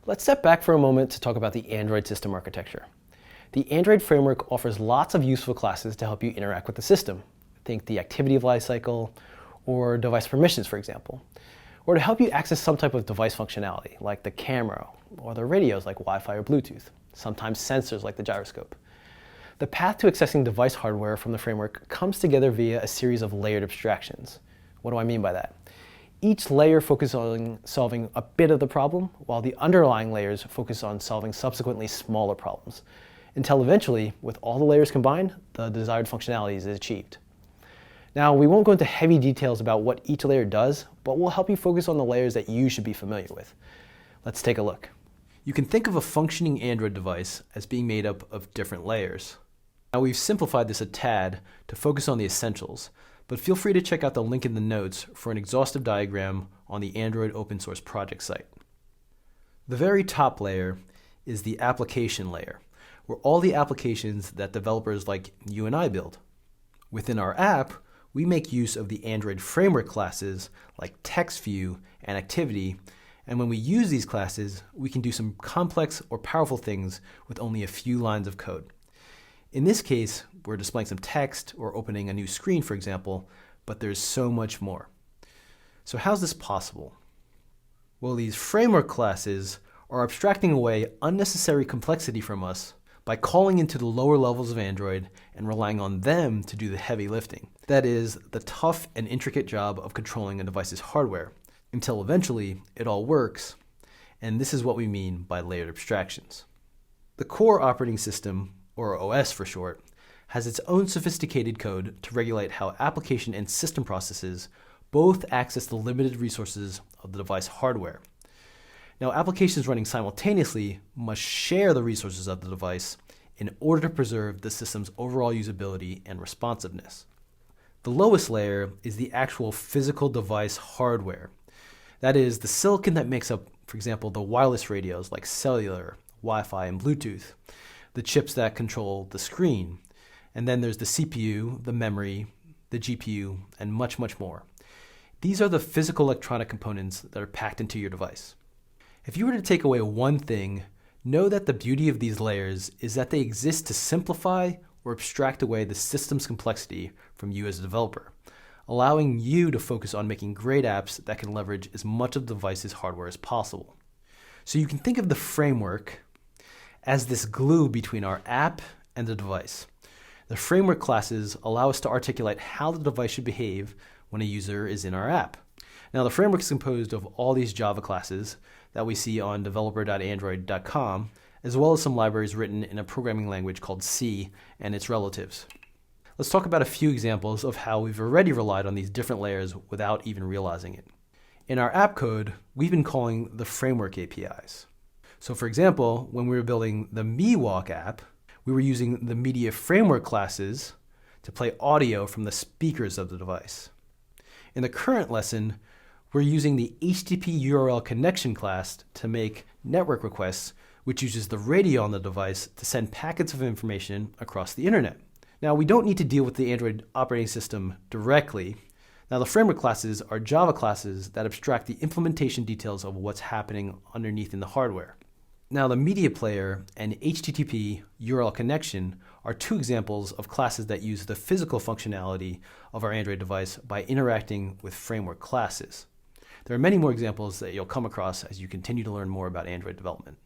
Let's step back for a moment to talk about the Android system architecture. The Android framework offers lots of useful classes to help you interact with the system. Think the activity lifecycle, or device permissions, for example. Or to help you access some type of device functionality, like the camera, or the radios like Wi-Fi or Bluetooth, sometimes sensors like the gyroscope. The path to accessing device hardware from the framework comes together via a series of layered abstractions. What do I mean by that? Each layer focuses on solving a bit of the problem, while the underlying layers focus on solving subsequently smaller problems, until eventually, with all the layers combined, the desired functionality is achieved. Now, we won't go into heavy details about what each layer does, but we'll help you focus on the layers that you should be familiar with. Let's take a look. You can think of a functioning Android device as being made up of different layers. Now, we've simplified this a tad to focus on the essentials, but feel free to check out the link in the notes for an exhaustive diagram on the Android open source project site. The very top layer is the application layer, where all the applications that developers like you and I build. Within our app, we make use of the Android framework classes like TextView and Activity, and when we use these classes, we can do some complex or powerful things with only a few lines of code. In this case, we're displaying some text or opening a new screen, for example, but there's so much more. So how's this possible? Well, these framework classes are abstracting away unnecessary complexity from us by calling into the lower levels of Android and relying on them to do the heavy lifting. That is, the tough and intricate job of controlling a device's hardware, until eventually it all works, and this is what we mean by layered abstractions. The core operating system, or OS for short, has its own sophisticated code to regulate how application and system processes both access the limited resources of the device hardware. Now, applications running simultaneously must share the resources of the device in order to preserve the system's overall usability and responsiveness. The lowest layer is the actual physical device hardware. That is, the silicon that makes up, for example, the wireless radios like cellular, Wi-Fi, and Bluetooth, the chips that control the screen, and then there's the CPU, the memory, the GPU, and much, much more. These are the physical electronic components that are packed into your device. If you were to take away one thing, know that the beauty of these layers is that they exist to simplify or abstract away the system's complexity from you as a developer, allowing you to focus on making great apps that can leverage as much of the device's hardware as possible. So you can think of the framework as this glue between our app and the device. The framework classes allow us to articulate how the device should behave when a user is in our app. Now, the framework is composed of all these Java classes that we see on developer.android.com, as well as some libraries written in a programming language called C and its relatives. Let's talk about a few examples of how we've already relied on these different layers without even realizing it. In our app code, we've been calling the framework APIs. So for example, when we were building the MeWalk app, we were using the media framework classes to play audio from the speakers of the device. In the current lesson, we're using the HTTP URL connection class to make network requests, which uses the radio on the device to send packets of information across the internet. Now, we don't need to deal with the Android operating system directly. Now, the framework classes are Java classes that abstract the implementation details of what's happening underneath in the hardware. Now, the media player and HTTP URL connection are two examples of classes that use the physical functionality of our Android device by interacting with framework classes. There are many more examples that you'll come across as you continue to learn more about Android development.